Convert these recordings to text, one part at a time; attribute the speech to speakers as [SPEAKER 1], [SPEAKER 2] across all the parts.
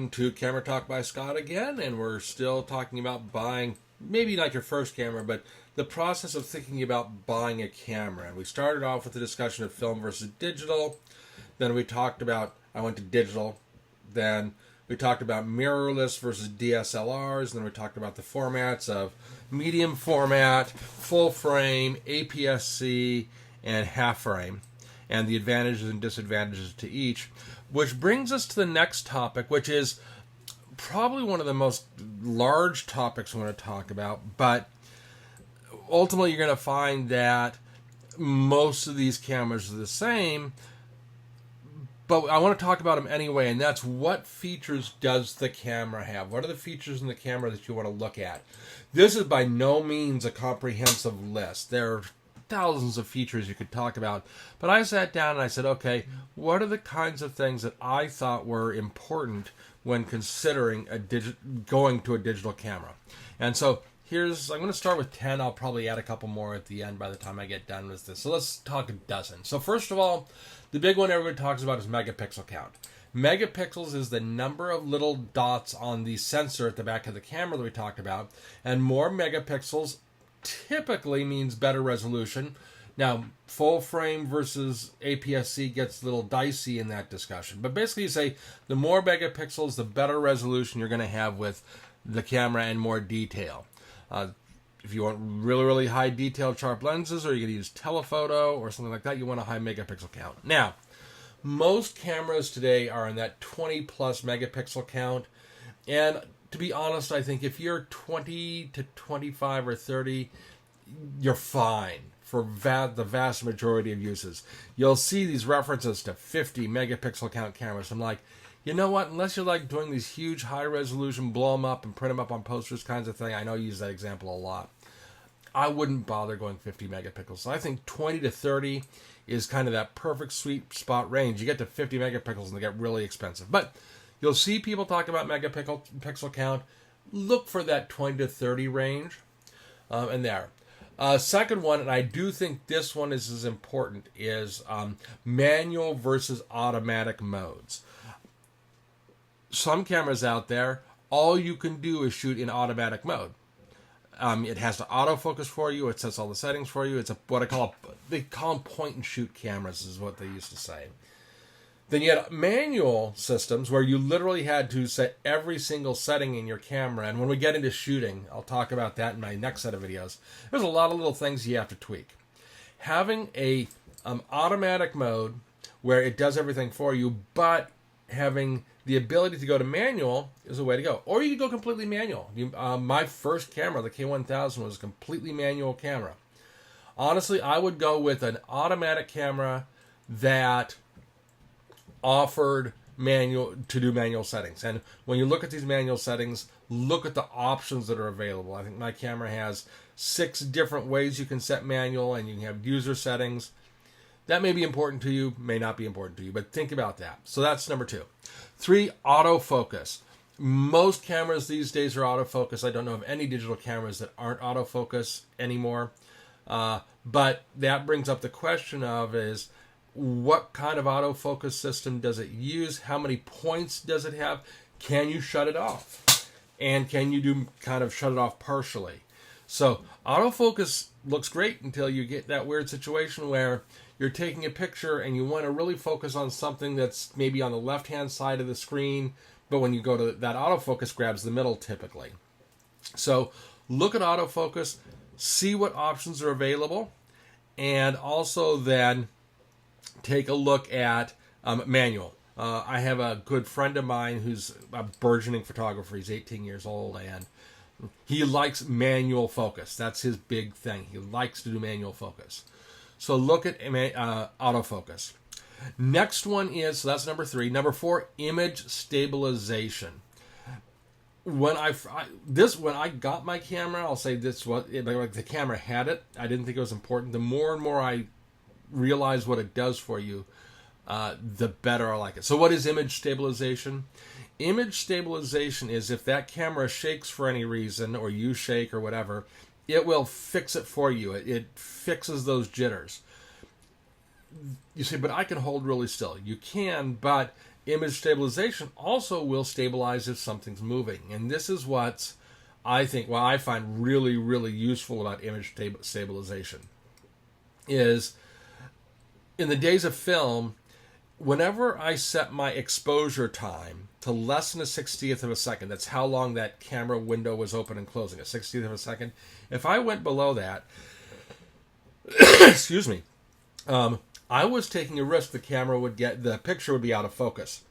[SPEAKER 1] welcome to Camera Talk by Scott again, and we're still talking about buying, maybe not your first camera, but the process of thinking about buying a camera. And we started off with the discussion of film versus digital, then we talked about, I went to digital, then we talked about mirrorless versus DSLRs, and then we talked about the formats of medium format, full frame, APS-C, and half frame, and the advantages and disadvantages to each. Which brings us to the next topic, which is probably one of the most large topics we want to talk about, but ultimately you're going to find that most of these cameras are the same, but I want to talk about them anyway, and that's what features does the camera have? What are the features in the camera that you want to look at? This is by no means a comprehensive list. There are thousands of features you could talk about, but I sat down and I said, okay, what are the kinds of things that I thought were important when considering going to a digital camera? And so I'm going to start with 10. I'll probably add a couple more at the end by the time I get done with this. So let's talk a dozen. So first of all, the big one everybody talks about is megapixel count. Megapixels is the number of little dots on the sensor at the back of the camera that we talked about, and more megapixels typically means better resolution. Now, full frame versus APS-C gets a little dicey in that discussion. But basically you say the more megapixels, the better resolution you're going to have with the camera and more detail. If you want really, really high detailed sharp lenses, or you're going to use telephoto or something like that, you want a high megapixel count. Now, most cameras today are in that 20 plus megapixel count. And to be honest, I think if you're 20 to 25 or 30, you're fine for the vast majority of uses. You'll see these references to 50 megapixel count cameras. I'm like, you know what? Unless you're like doing these huge high resolution, blow them up and print them up on posters kinds of thing, I know you use that example a lot, I wouldn't bother going 50 megapixels. So I think 20 to 30 is kind of that perfect sweet spot range. You get to 50 megapixels and they get really expensive. But you'll see people talk about megapixel count. Look for that 20 to 30 range. And there. Second one, and I do think this one is as important, is manual versus automatic modes. Some cameras out there, all you can do is shoot in automatic mode. It has to autofocus for you. It sets all the settings for you. It's they call them point and shoot cameras is what they used to say. Then you had manual systems where you literally had to set every single setting in your camera. And when we get into shooting, I'll talk about that in my next set of videos. There's a lot of little things you have to tweak. Having a automatic mode where it does everything for you, but having the ability to go to manual is a way to go. Or you could go completely manual. My first camera, the K1000, was a completely manual camera. Honestly, I would go with an automatic camera that offered manual settings. And when you look at these manual settings, look at the options that are available. I think my camera has 6 different ways you can set manual, and you can have user settings. That may be important to you, may not be important to you, but think about that. So that's number 2. 3, autofocus. Most cameras these days are autofocus. I don't know of any digital cameras that aren't autofocus anymore. But that brings up the question of is, what kind of autofocus system does it use? How many points does it have? Can you shut it off? And can you shut it off partially? So autofocus looks great until you get that weird situation where you're taking a picture and you want to really focus on something that's maybe on the left-hand side of the screen, but when you go to that, autofocus grabs the middle typically. So look at autofocus, see what options are available, and also then take a look at manual. I have a good friend of mine who's a burgeoning photographer. He's 18 years old, and he likes manual focus. That's his big thing. He likes to do manual focus. So look at autofocus. Next one is, so that's number 3. Number 4, image stabilization. When I got my camera, I'll say this: like the camera had it. I didn't think it was important. The more and more I realize what it does for you, the better I like it. So what is image stabilization? Image stabilization is if that camera shakes for any reason, or you shake or whatever, it will fix it for you. It fixes those jitters. You say, but I can hold really still. You can, but Image stabilization also will stabilize if something's moving. And this is what I find really, really useful about image stabilization is in the days of film, whenever I set my exposure time to less than a 60th of a second, that's how long that camera window was open and closing, a 60th of a second. If I went below that, excuse me, I was taking a risk the picture would be out of focus,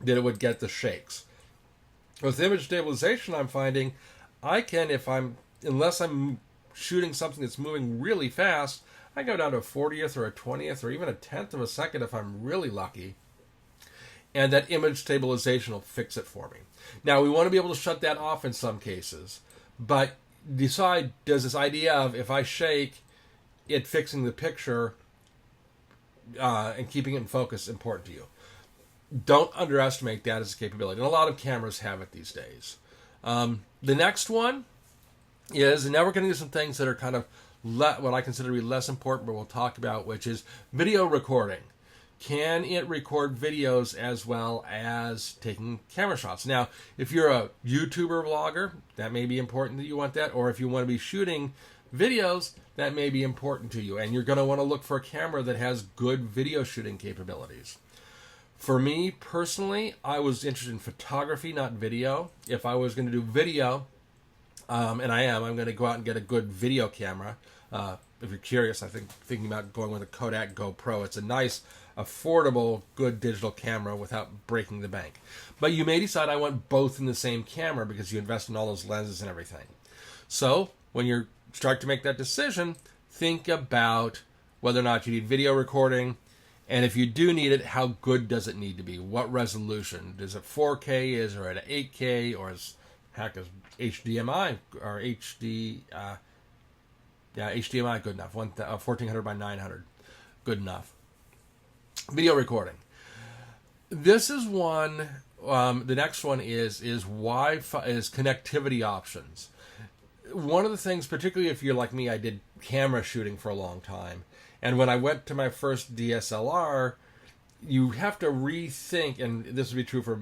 [SPEAKER 1] that it would get the shakes. With image stabilization, I'm finding I can, unless I'm shooting something that's moving really fast, I go down to a 40th or a 20th or even a 10th of a second if I'm really lucky. And that image stabilization will fix it for me. Now, we want to be able to shut that off in some cases, but does this idea of if I shake, it fixing the picture and keeping it in focus important to you? Don't underestimate that as a capability. And a lot of cameras have it these days. The next one is, and now we're getting to some things that are kind of what I consider to be less important, but we'll talk about, which is video recording. Can it record videos as well as taking camera shots? Now, if you're a YouTuber vlogger, that may be important that you want that. Or if you want to be shooting videos, that may be important to you. And you're going to want to look for a camera that has good video shooting capabilities. For me, personally, I was interested in photography, not video. If I was going to do video, and I'm going to go out and get a good video camera. If you're curious, I think thinking about going with a Kodak GoPro. It's a nice, affordable, good digital camera without breaking the bank. But you may decide I want both in the same camera because you invest in all those lenses and everything. So when you start to make that decision, think about whether or not you need video recording. And if you do need it, how good does it need to be? What resolution? Is it 4K? Is it at 8K? Or is HDMI or HDMI good enough? 1400 by 900, good enough. Video recording. This is one. The next one is Wi-Fi, is connectivity options. One of the things, particularly if you're like me, I did camera shooting for a long time, and when I went to my first DSLR, you have to rethink, and this would be true for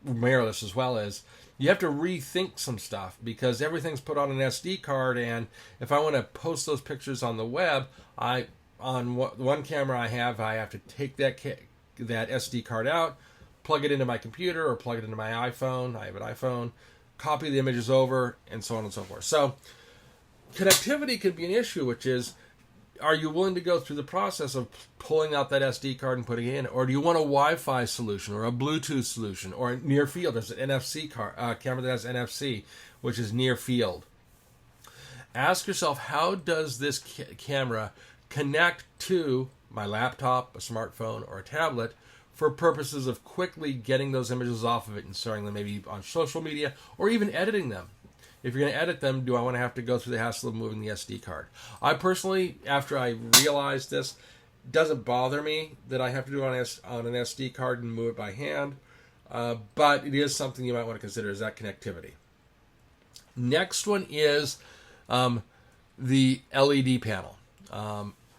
[SPEAKER 1] mirrorless as well, as you have to rethink some stuff because everything's put on an SD card, and if I want to post those pictures on the web, on one camera I have to take that SD card out, plug it into my computer or plug it into my iPhone. I have an iPhone, copy the images over, and so on and so forth. So connectivity could be an issue, which is, are you willing to go through the process of pulling out that SD card and putting it in? Or do you want a Wi-Fi solution or a Bluetooth solution or near field? There's an NFC camera that has NFC, which is near field. Ask yourself, how does this camera connect to my laptop, a smartphone, or a tablet for purposes of quickly getting those images off of it and sharing them maybe on social media or even editing them? If you're going to edit them, do I want to have to go through the hassle of moving the SD card? I personally, after I realized this, doesn't bother me that I have to do it on an SD card and move it by hand, but it is something you might want to consider, is that connectivity. Next one is the LED panel.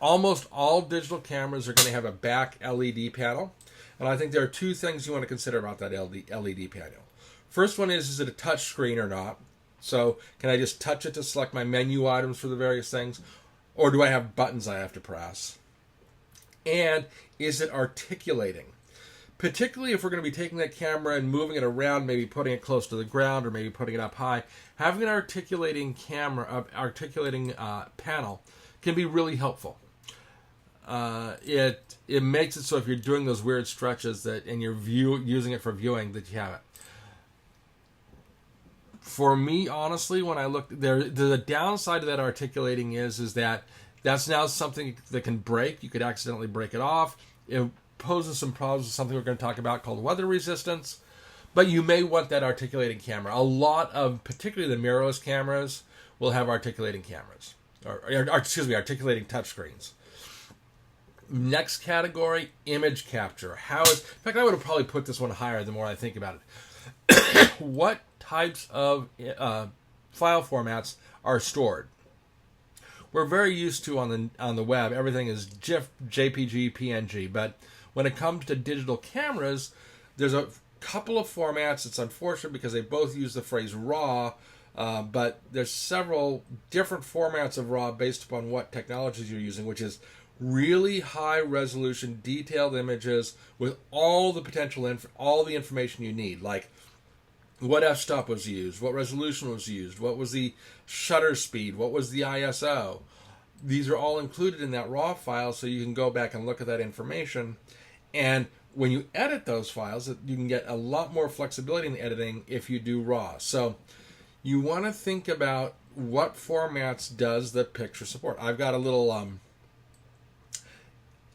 [SPEAKER 1] Almost all digital cameras are going to have a back LED panel, and I think there are two things you want to consider about that LED panel. First one is it a touch screen or not? So can I just touch it to select my menu items for the various things? Or do I have buttons I have to press? And is it articulating? Particularly if we're going to be taking that camera and moving it around, maybe putting it close to the ground or maybe putting it up high, having an articulating panel can be really helpful. It makes it so if you're doing those weird stretches and you're using it for viewing, that you have it. For me, honestly, when I look there, the downside of that articulating is that that's now something that can break. You could accidentally break it off. It poses some problems with something we're going to talk about called weather resistance. But you may want that articulating camera. A lot of, particularly the mirrorless cameras, will have articulating cameras. Articulating touchscreens. Next category, image capture. In fact, I would have probably put this one higher the more I think about it. What types of file formats are stored? We're very used to on the web, everything is GIF, JPG, PNG, but When it comes to digital cameras, there's a couple of formats. It's unfortunate because they both use the phrase RAW, but there's several different formats of RAW based upon what technologies you're using, which is really high resolution, detailed images with all the potential, all the information you need, like what f-stop was used, what resolution was used, what was the shutter speed, what was the ISO. These are all included in that RAW file, so you can go back and look at that information. And when you edit those files, you can get a lot more flexibility in the editing if you do RAW. So you want to think about what formats does the picture support. I've got a little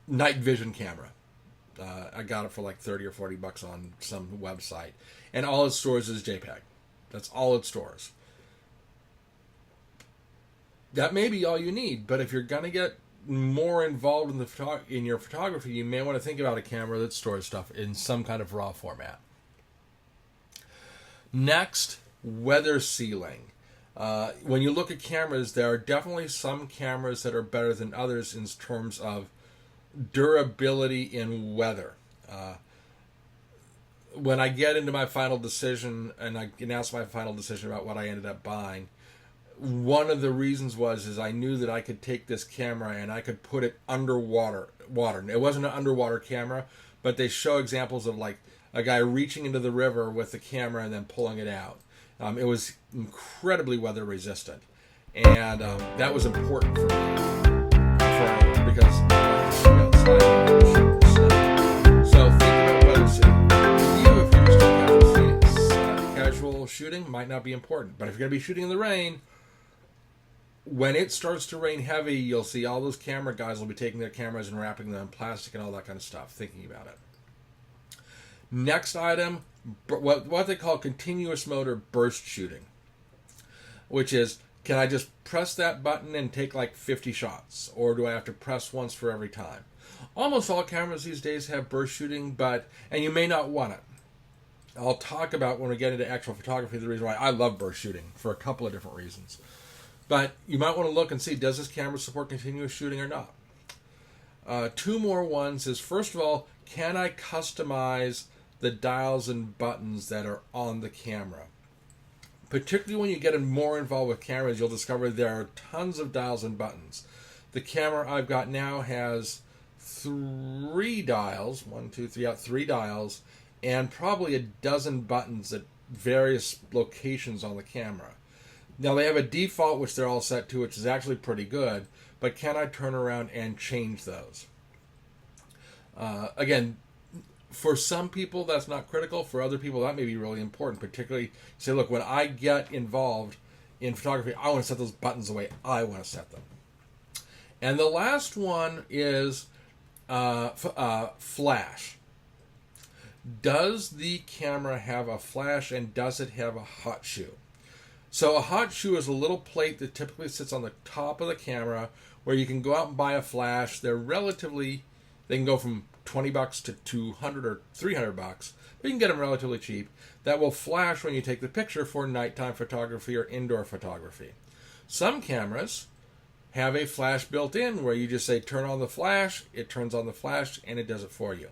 [SPEAKER 1] night vision camera. I got it for like 30 or 40 bucks on some website. And all it stores is JPEG. That's all it stores. That may be all you need, but if you're going to get more involved in your photography, you may want to think about a camera that stores stuff in some kind of RAW format. Next, weather sealing. When you look at cameras, there are definitely some cameras that are better than others in terms of durability in weather. When I get into my final decision and I announce my final decision about what I ended up buying, one of the reasons is I knew that I could take this camera and I could put it underwater. It wasn't an underwater camera, but they show examples of like a guy reaching into the river with the camera and then pulling it out. It was incredibly weather resistant, and that was important for me because so think about weather sealing. For you, if you're just casual shooting, might not be important, but if you're going to be shooting in the rain, when it starts to rain heavy, you'll see all those camera guys will be taking their cameras and wrapping them in plastic and all that kind of stuff, thinking about it. Next item, what they call continuous mode or burst shooting, which is, can I just press that button and take like 50 shots, or do I have to press once for every time? Almost all cameras these days have burst shooting, and you may not want it. I'll talk about when we get into actual photography the reason why I love burst shooting for a couple of different reasons. But you might want to look and see, does this camera support continuous shooting or not? Two more ones is, first of all, can I customize the dials and buttons that are on the camera? Particularly when you get more involved with cameras, you'll discover there are tons of dials and buttons. The camera I've got now has 3 dials, 3 dials, and probably a dozen buttons at various locations on the camera. Now, they have a default, which they're all set to, which is actually pretty good, but can I turn around and change those? Again, for some people, that's not critical. For other people, that may be really important, particularly, say, look, when I get involved in photography, I want to set those buttons the way I want to set them. And the last one is flash. Does the camera have a flash, and does it have a hot shoe? So a hot shoe is a little plate that typically sits on the top of the camera where you can go out and buy a flash. They can go from 20 bucks to 200 or 300 bucks. But you can get them relatively cheap. That will flash when you take the picture for nighttime photography or indoor photography. Some cameras have a flash built in where you just say turn on the flash, it turns on the flash, and it does it for you.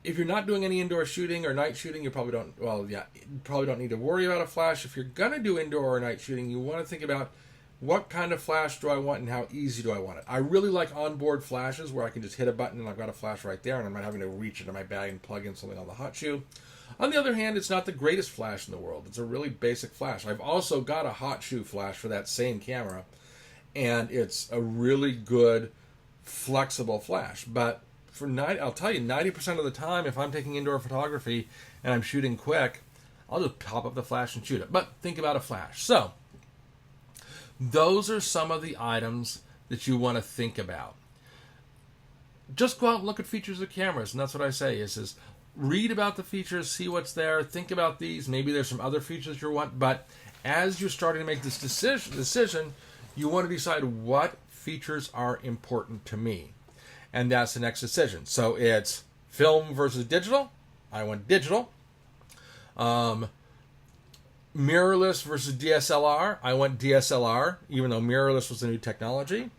[SPEAKER 1] If you're not doing any indoor shooting or night shooting, you probably don't need to worry about a flash. If you're going to do indoor or night shooting, you want to think about what kind of flash do I want and how easy do I want it. I really like onboard flashes where I can just hit a button and I've got a flash right there and I'm not having to reach into my bag and plug in something on the hot shoe. On the other hand, it's not the greatest flash in the world. It's a really basic flash. I've also got a hot shoe flash for that same camera, and it's a really good, flexible flash. But I'll tell you, 90% of the time, if I'm taking indoor photography and I'm shooting quick, I'll just pop up the flash and shoot it. But think about a flash. So, those are some of the items that you want to think about. Just go out and look at features of cameras, and that's what I say, is read about the features, see what's there, think about these. Maybe there's some other features you want, but as you're starting to make this decision, you want to decide what features are important to me. And that's the next decision. So it's film versus digital. I went digital. Mirrorless versus DSLR. I went DSLR, even though mirrorless was the new technology.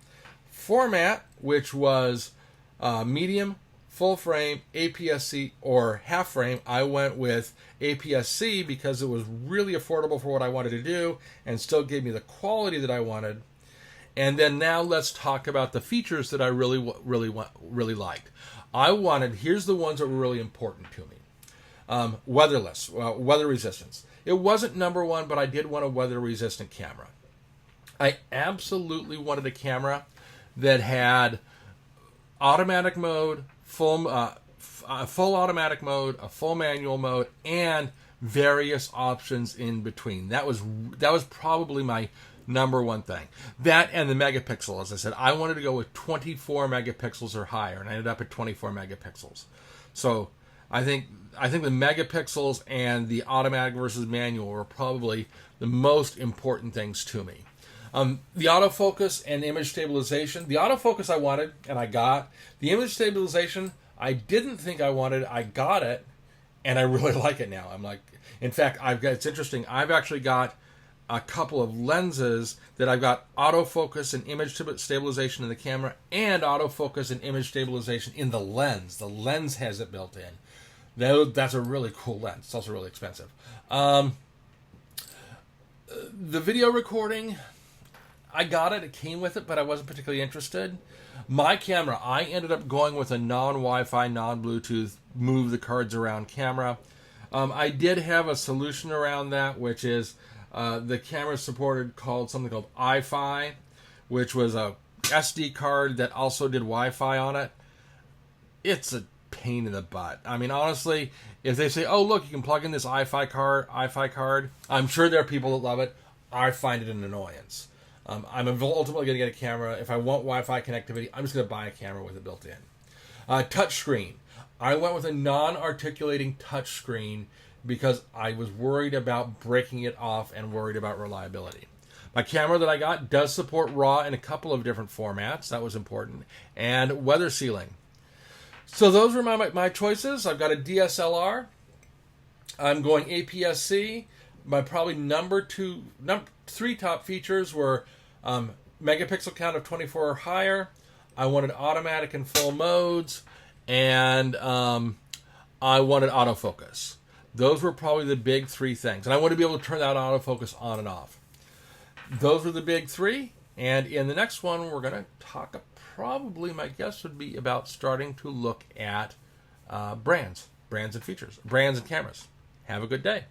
[SPEAKER 1] Format, which was medium, full frame, APS-C, or half frame. I went with APS-C because it was really affordable for what I wanted to do and still gave me the quality that I wanted. And then now let's talk about the features that I really liked. Here's the ones that were really important to me. Weatherless, weather resistance. It wasn't number one, but I did want a weather resistant camera. I absolutely wanted a camera that had automatic mode, full automatic mode, a full manual mode, and various options in between. That was probably my number one thing. That and the megapixel, as I said, I wanted to go with 24 megapixels or higher, and I ended up at 24 megapixels. So I think the megapixels and the automatic versus manual were probably the most important things to me. The autofocus and image stabilization. The autofocus I wanted, and I got. The image stabilization, I didn't think I wanted. I got it, and I really like it now. In fact, it's interesting. I've actually got a couple of lenses that I've got autofocus and image stabilization in the camera and autofocus and image stabilization in the lens. The lens has it built in. That's a really cool lens. It's also really expensive. The video recording, I got it. It came with it, but I wasn't particularly interested. My camera, I ended up going with a non-Wi-Fi, non-Bluetooth, move the cards around camera. I did have a solution around that, which is the camera supported something called iFi, which was a SD card that also did Wi-Fi on it. It's a pain in the butt. I mean, honestly, if they say, "Oh, look, you can plug in this iFi card," I'm sure there are people that love it. I find it an annoyance. I'm ultimately going to get a camera. If I want Wi-Fi connectivity, I'm just going to buy a camera with it built in. Touchscreen. I went with a non-articulating touchscreen because I was worried about breaking it off and worried about reliability. My camera that I got does support RAW in a couple of different formats. That was important. And weather sealing. So those were my choices. I've got a DSLR. I'm going APS-C. My probably number three top features were megapixel count of 24 or higher. I wanted automatic and full modes. And I wanted autofocus. Those were probably the big three things. And I want to be able to turn that autofocus on and off. Those were the big three. And in the next one, we're going to talk, probably my guess would be about starting to look at brands and features, brands and cameras. Have a good day.